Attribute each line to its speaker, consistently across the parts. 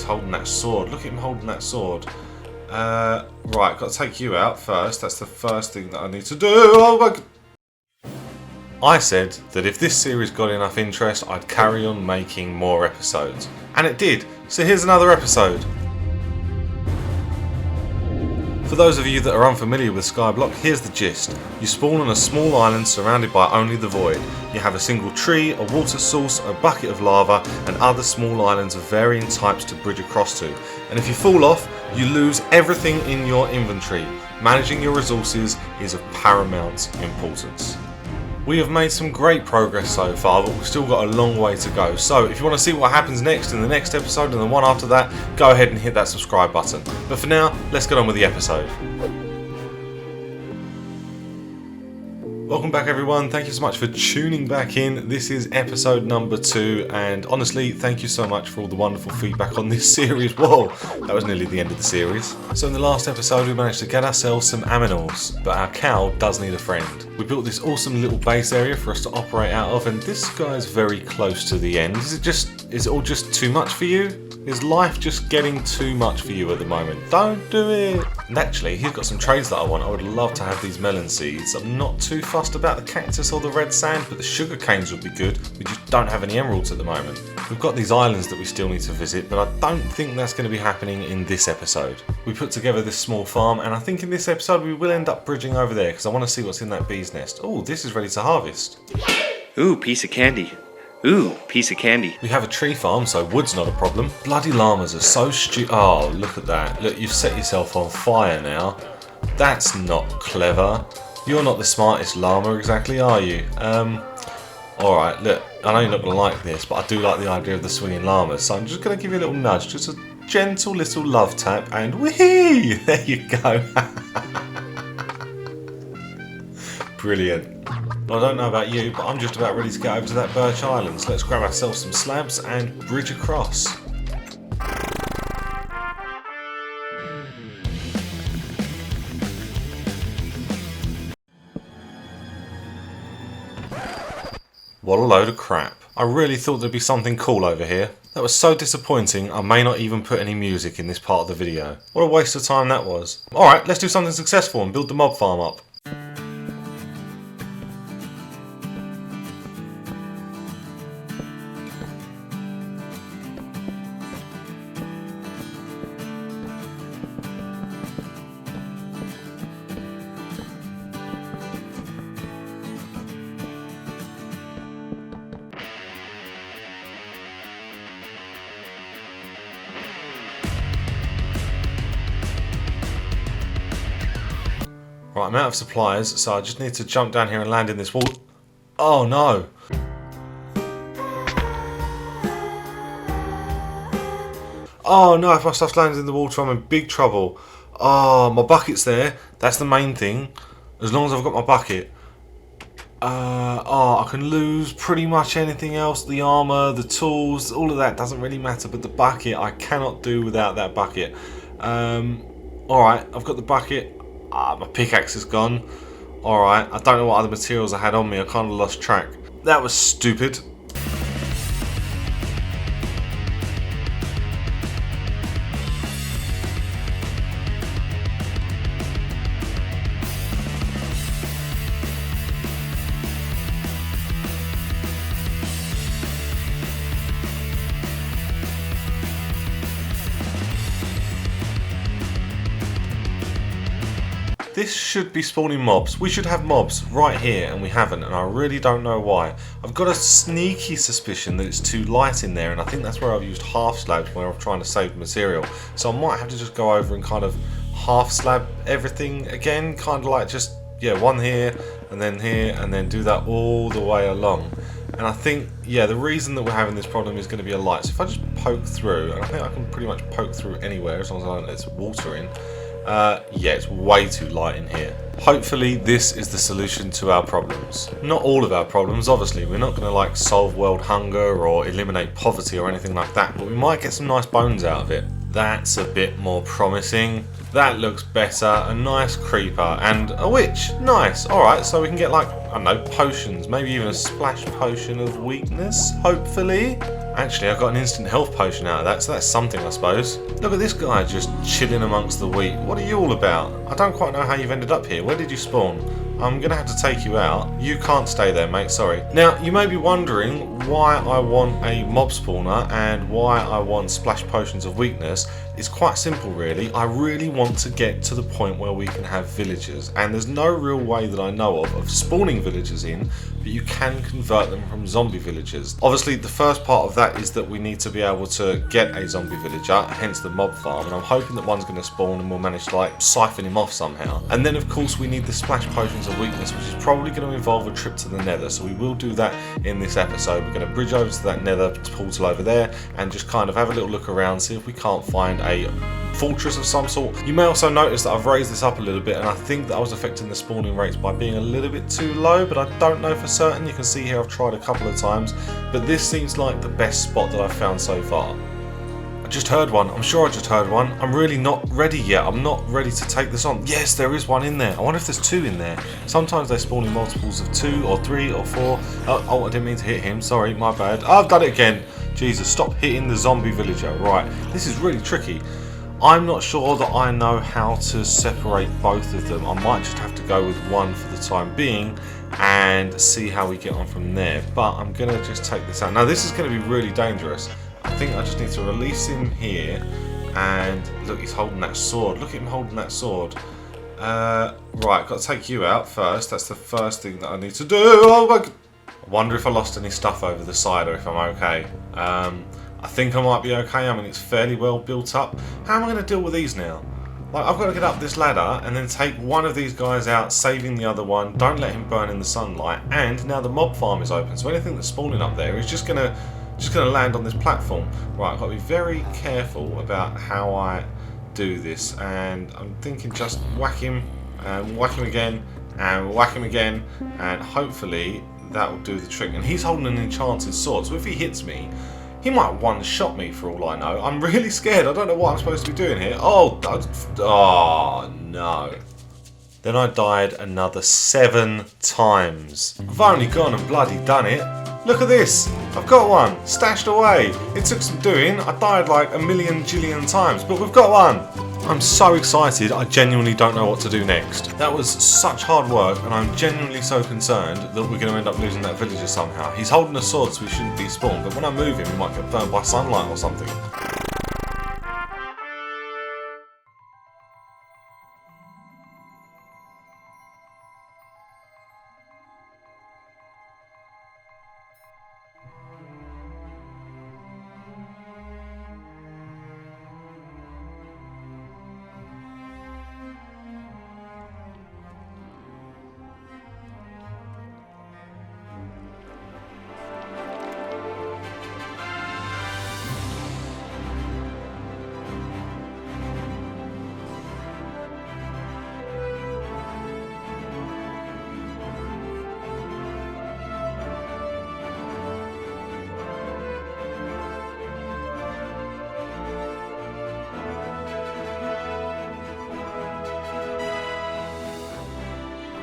Speaker 1: he's holding that sword. Look at him holding that sword. Right, got to take you out first. That's the first thing that I need to do. Oh my god. I said that if this series got enough interest, I'd carry on making more episodes. And it did. So here's another episode. For those of you that are unfamiliar with Skyblock, here's the gist. You spawn on a small island surrounded by only the void. You have a single tree, a water source, a bucket of lava, and other small islands of varying types to bridge across to. And if you fall off, you lose everything in your inventory. Managing your resources is of paramount importance. We have made some great progress so far, but we've still got a long way to go. So if you want to see what happens next in the next episode and the one after that, go ahead and hit that subscribe button. But for now, let's get on with the episode. Welcome back everyone, thank you so much for tuning back in. This is episode number 2, and honestly, thank you so much for all the wonderful feedback on this series. Whoa, that was nearly the end of the series. So in the last episode we managed to get ourselves some aminals, but our cow does need a friend. We built this awesome little base area for us to operate out of, and this guy's very close to the end. Is it all just too much for you? Is life just getting too much for you at the moment? Don't do it! And actually, he's got some trades that I want. I would love to have these melon seeds. I'm not too fussed about the cactus or the red sand, but the sugar canes would be good. We just don't have any emeralds at the moment. We've got these islands that we still need to visit, but I don't think that's going to be happening in this episode. We put together this small farm, and I think in this episode we will end up bridging over there, because I want to see what's in that bee's nest. Oh, this is ready to harvest.
Speaker 2: Ooh, piece of candy. Ooh, piece of candy.
Speaker 1: We have a tree farm, so wood's not a problem. Bloody llamas are so stupid. Oh, look at that. Look, you've set yourself on fire now. That's not clever. You're not the smartest llama exactly, are you? Alright, look, I know you're not going to like this, but I do like the idea of the swinging llamas, so I'm just going to give you a little nudge, just a gentle little love tap, and whee! There you go. Brilliant. Well, I don't know about you, but I'm just about ready to get over to that Birch Island, so let's grab ourselves some slabs and bridge across. What a load of crap. I really thought there'd be something cool over here. That was so disappointing, I may not even put any music in this part of the video. What a waste of time that was. Alright, let's do something successful and build the mob farm up. Right, I'm out of supplies, so I just need to jump down here and land in this wall. Oh no! Oh no, if my stuff's landed in the water, I'm in big trouble. Oh, my bucket's there. That's the main thing. As long as I've got my bucket. I can lose pretty much anything else. The armour, the tools, all of that doesn't really matter. But the bucket, I cannot do without that bucket. Alright, I've got the bucket. My pickaxe is gone. Alright, I don't know what other materials I had on me. I kind of lost track. That was stupid. This should be spawning mobs. We should have mobs right here, and we haven't, and I really don't know why. I've got a sneaky suspicion that it's too light in there, and I think that's where I've used half slabs when I'm trying to save material. So I might have to just go over and kind of half slab everything again, kind of like just, yeah, one here, and then do that all the way along. And I think, yeah, the reason that we're having this problem is going to be a light. So if I just poke through, and I think I can pretty much poke through anywhere as long as I don't let this water in. Yeah, it's way too light in here. Hopefully this is the solution to our problems. Not all of our problems, obviously. We're not going to like solve world hunger or eliminate poverty or anything like that, but we might get some nice bones out of it. That's a bit more promising. That looks better. A nice creeper and a witch. Nice. Alright, so we can get like I don't know, potions. Maybe even a splash potion of weakness, hopefully. Actually, I got an instant health potion out of that, so that's something, I suppose. Look at this guy just chilling amongst the wheat. What are you all about? I don't quite know how you've ended up here. Where did you spawn? I'm going to have to take you out. You can't stay there, mate, sorry. Now, you may be wondering why I want a mob spawner and why I want splash potions of weakness. It's quite simple, really. I really want to get to the point where we can have villagers, and there's no real way that I know of spawning villagers in, but you can convert them from zombie villagers. Obviously, the first part of that is that we need to be able to get a zombie villager, hence the mob farm, and I'm hoping that one's going to spawn and we'll manage to like siphon him off somehow. And then, of course, we need the splash potions of weakness, which is probably going to involve a trip to the Nether, so we will do that in this episode. We're going to bridge over to that Nether portal over there and just kind of have a little look around, see if we can't find a fortress of some sort. You may also notice that I've raised this up a little bit, and I think that I was affecting the spawning rates by being a little bit too low, but I don't know for certain. You can see here I've tried a couple of times, but this seems like the best spot that I've found so far. I just heard one. I'm sure I just heard one. I'm really not ready yet. I'm not ready to take this on. Yes, there is one in there. I wonder if there's two in there. Sometimes they spawn in multiples of 2 or 3 or 4. Oh, I didn't mean to hit him. Sorry, my bad. I've done it again. Jesus, stop hitting the zombie villager. Right, this is really tricky. I'm not sure that I know how to separate both of them. I might just have to go with one for the time being and see how we get on from there. But I'm going to just take this out. Now, this is going to be really dangerous. I think I just need to release him here. And look, he's holding that sword. Look at him holding that sword. Right, got to take you out first. That's the first thing that I need to do. Oh my God. I wonder if I lost any stuff over the side or if I'm okay. I think I might be okay. I mean, it's fairly well built up. How am I going to deal with these now? Like, I've got to get up this ladder and then take one of these guys out, saving the other one. Don't let him burn in the sunlight. And now the mob farm is open, so anything that's spawning up there is just gonna land on this platform. Right, I've got to be very careful about how I do this. And I'm thinking just whack him, and whack him again, and whack him again, and hopefully that will do the trick. And he's holding an enchanted sword, so if he hits me, he might one-shot me for all I know. I'm really scared. I don't know what I'm supposed to be doing here. Oh no. Then I died another 7 times. I've only gone and bloody done it. Look at this. I've got one stashed away. It took some doing. I died like a million jillion times, but we've got one. I'm so excited, I genuinely don't know what to do next. That was such hard work, and I'm genuinely so concerned that we're going to end up losing that villager somehow. He's holding a sword, so he shouldn't be spawned, but when I move him, he might get burned by sunlight or something.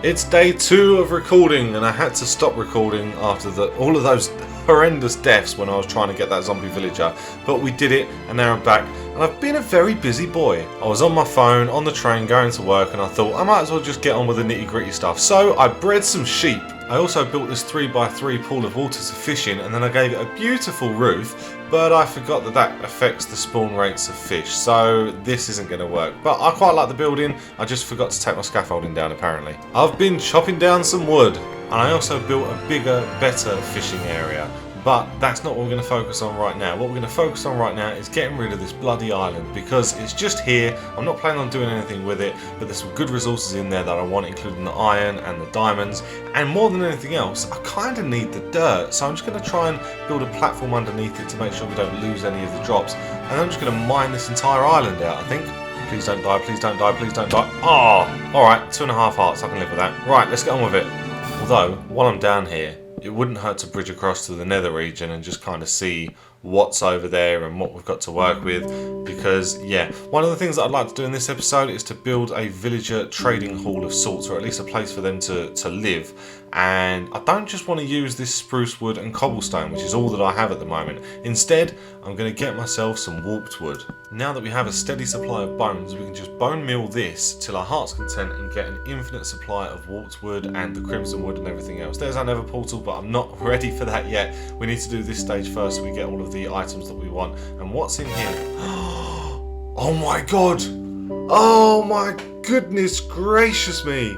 Speaker 1: It's day 2 of recording, and I had to stop recording after all of those horrendous deaths when I was trying to get that zombie villager. But we did it, and now I'm back, and I've been a very busy boy. I was on my phone, on the train, going to work, and I thought I might as well just get on with the nitty-gritty stuff. So I bred some sheep. I also built this 3x3 pool of water to fish in, and then I gave it a beautiful roof, but I forgot that that affects the spawn rates of fish, so this isn't going to work. But I quite like the building, I just forgot to take my scaffolding down apparently. I've been chopping down some wood, and I also built a bigger, better fishing area. But that's not what we're going to focus on right now. What we're going to focus on right now is getting rid of this bloody island, because it's just here. I'm not planning on doing anything with it, but there's some good resources in there that I want, including the iron and the diamonds. And more than anything else, I kind of need the dirt. So I'm just going to try and build a platform underneath it to make sure we don't lose any of the drops. And I'm just going to mine this entire island out, I think. Please don't die, please don't die, please don't die. Oh, alright, 2.5 hearts, I can live with that. Right, let's get on with it. Although, while I'm down here, it wouldn't hurt to bridge across to the Nether region and just kind of see what's over there and what we've got to work with, because yeah, one of the things that I'd like to do in this episode is to build a villager trading hall of sorts, or at least a place for them to live. and I don't just want to use this spruce wood and cobblestone, which is all that I have at the moment. Instead, I'm going to get myself some warped wood. Now that we have a steady supply of bones, we can just bone meal this till our heart's content and get an infinite supply of warped wood and the crimson wood and everything else. There's our nether portal, but I'm not ready for that yet. We need to do this stage first so we get all of the items that we want. And what's in here? Oh my god! Oh my goodness gracious me!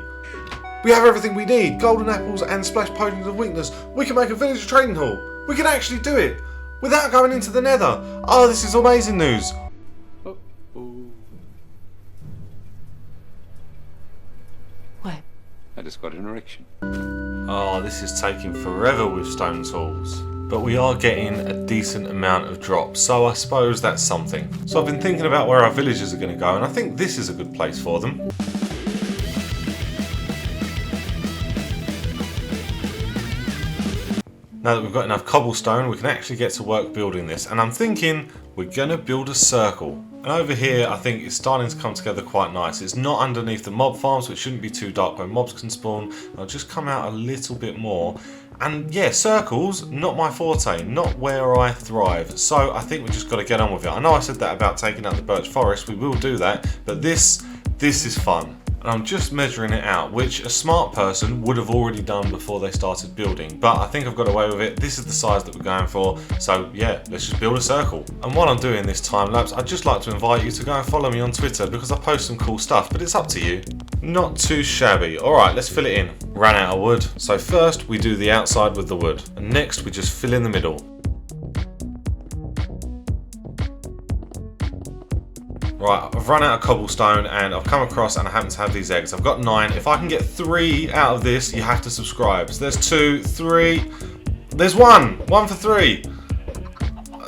Speaker 1: We have everything we need. Golden apples and splash potions of weakness. We can make a villager trading hall. We can actually do it without going into the nether. Oh, this is amazing news.
Speaker 3: What? I just got an erection.
Speaker 1: Oh, this is taking forever with stone tools. But we are getting a decent amount of drops, so I suppose that's something. So I've been thinking about where our villagers are going to go, and I think this is a good place for them. Now that we've got enough cobblestone, we can actually get to work building this. And I'm thinking we're going to build a circle. And over here, I think it's starting to come together quite nice. It's not underneath the mob farm, so it shouldn't be too dark where mobs can spawn. I'll just come out a little bit more. And yeah, circles, not my forte, not where I thrive. So I think we just got to get on with it. I know I said that about taking out the Birch Forest. We will do that. But this is fun. And I'm just measuring it out, which a smart person would have already done before they started building. But I think I've got away with it. This is the size that we're going for. So yeah, let's just build a circle. And while I'm doing this time lapse, I'd just like to invite you to go and follow me on Twitter because I post some cool stuff, but it's up to you. Not too shabby. All right, let's fill it in. Ran out of wood. So first we do the outside with the wood. And next we just fill in the middle. Right, I've run out of cobblestone and I've come across and I happen to have these eggs. I've got 9. If I can get 3 out of this, you have to subscribe. So there's 2, 3, there's 1. 1 for 3.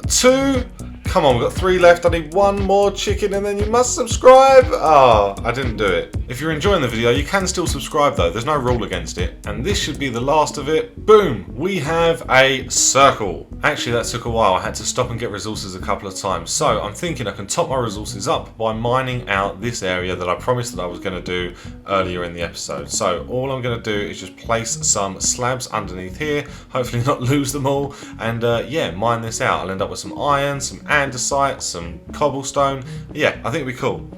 Speaker 1: 2. Come on, we've got 3 left. I need 1 more chicken and then you must subscribe. Oh, I didn't do it. If you're enjoying the video, you can still subscribe though. There's no rule against it. And this should be the last of it. Boom, we have a circle. Actually, that took a while. I had to stop and get resources a couple of times. So I'm thinking I can top my resources up by mining out this area that I promised that I was going to do earlier in the episode. So all I'm going to do is just place some slabs underneath here, hopefully not lose them all, and yeah, mine this out. I'll end up with some iron, some andesite, some cobblestone. Yeah, I think it'll be cool.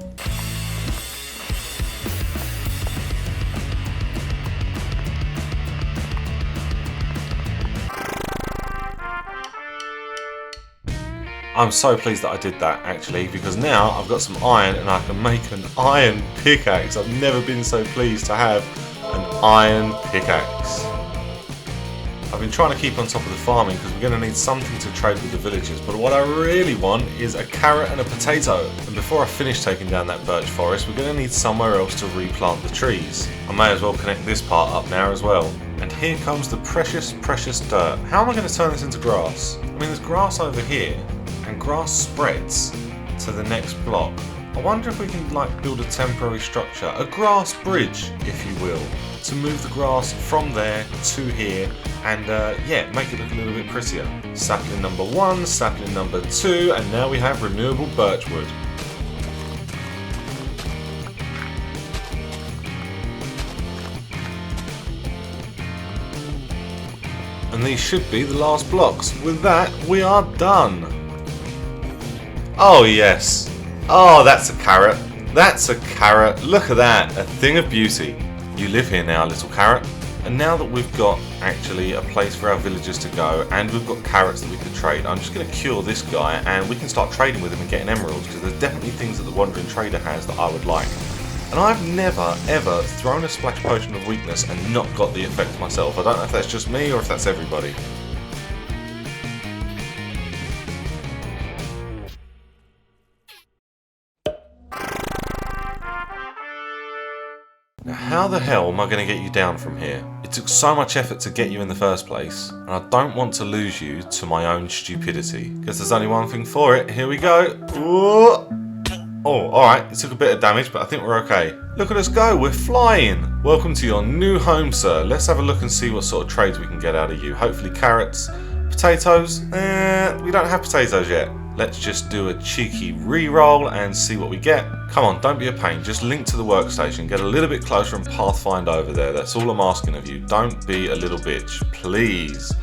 Speaker 1: I'm so pleased that I did that actually, because now I've got some iron and I can make an iron pickaxe. I've never been so pleased to have an iron pickaxe. I've been trying to keep on top of the farming because we're going to need something to trade with the villagers, but what I really want is a carrot and a potato. And before I finish taking down that birch forest, we're going to need somewhere else to replant the trees. I may as well connect this part up now as well. And here comes the precious, precious dirt. How am I going to turn this into grass? I mean, there's grass over here, and grass spreads to the next block. I wonder if we can like build a temporary structure, a grass bridge, if you will, to move the grass from there to here and yeah, make it look a little bit prettier. Sapling number 1, sapling number 2, and now we have renewable birch wood. And these should be the last blocks. With that, we are done. Oh yes. Oh, that's a carrot. That's a carrot. Look at that. A thing of beauty. You live here now, little carrot. And now that we've got actually a place for our villagers to go and we've got carrots that we could trade, I'm just going to cure this guy and we can start trading with him and getting emeralds, because there's definitely things that the Wandering Trader has that I would like. And I've never ever thrown a splash potion of weakness and not got the effect myself. I don't know if that's just me or if that's everybody. Now how the hell am I going to get you down from here? It took so much effort to get you in the first place, and I don't want to lose you to my own stupidity. Guess there's only one thing for it. Here we go. Ooh. Oh, alright, it took a bit of damage, but I think we're okay. Look at us go, we're flying! Welcome to your new home, sir. Let's have a look and see what sort of trades we can get out of you. Hopefully carrots. Potatoes? We don't have potatoes yet. Let's just do a cheeky re-roll and see what we get. Come on, don't be a pain. Just link to the workstation. Get a little bit closer and pathfind over there. That's all I'm asking of you. Don't be a little bitch, please.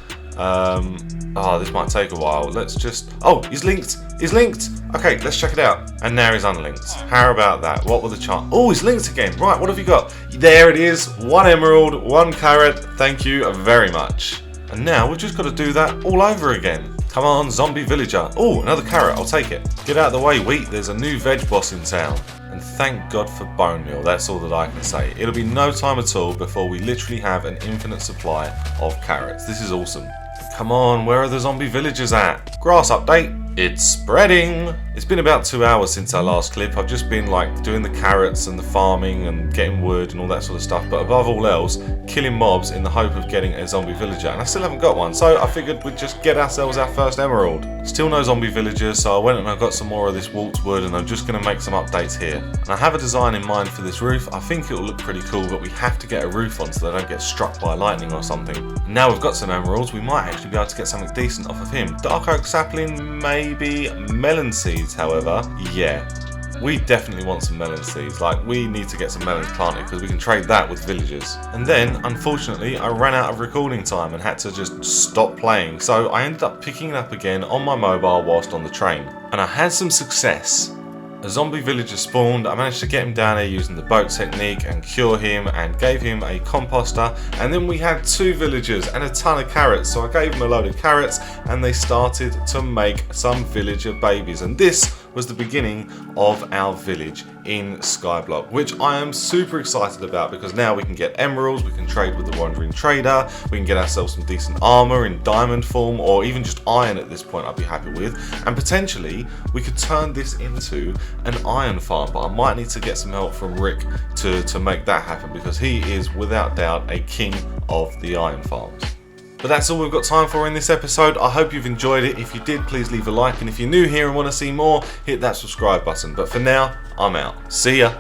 Speaker 1: Oh, this might take a while. Let's just... Oh, he's linked. He's linked. Okay, let's check it out. And now he's unlinked. How about that? What were the chances? Oh, he's linked again. Right, what have you got? There it is. 1 emerald, 1 carrot. Thank you very much. And now we've just got to do that all over again. Come on, zombie villager. Oh, another carrot. I'll take it. Get out of the way, wheat. There's a new veg boss in town. And thank God for bone meal. That's all that I can say. It'll be no time at all before we literally have an infinite supply of carrots. This is awesome. Come on, where are the zombie villagers at? Grass update. It's spreading. It's been about 2 hours since our last clip. I've just been like doing the carrots and the farming and getting wood and all that sort of stuff. But above all else, killing mobs in the hope of getting a zombie villager. And I still haven't got one. So I figured we'd just get ourselves our first emerald. Still no zombie villagers. So I went and I got some more of this waltz wood and I'm just going to make some updates here. And I have a design in mind for this roof. I think it will look pretty cool, but we have to get a roof on so they don't get struck by lightning or something. And now we've got some emeralds. We might actually be able to get something decent off of him. Dark oak sapling, maybe. Melon seeds, however, yeah, we definitely want some melon seeds. Like, we need to get some melons planted because we can trade that with villagers. And then, unfortunately, I ran out of recording time and had to just stop playing. So I ended up picking it up again on my mobile whilst on the train. And I had some success. A zombie villager spawned. I managed to get him down here using the boat technique and cure him and gave him a composter. And then we had 2 villagers and a ton of carrots. So I gave them a load of carrots and they started to make some villager babies. And this was the beginning of our village in Skyblock, which I am super excited about because now we can get emeralds, we can trade with the wandering trader, we can get ourselves some decent armor in diamond form or even just iron at this point I'd be happy with, and potentially we could turn this into an iron farm, but I might need to get some help from Rick to make that happen because he is without doubt a king of the iron farms. But that's all we've got time for in this episode. I hope you've enjoyed it. If you did, please leave a like. And if you're new here and want to see more, hit that subscribe button. But for now, I'm out. See ya.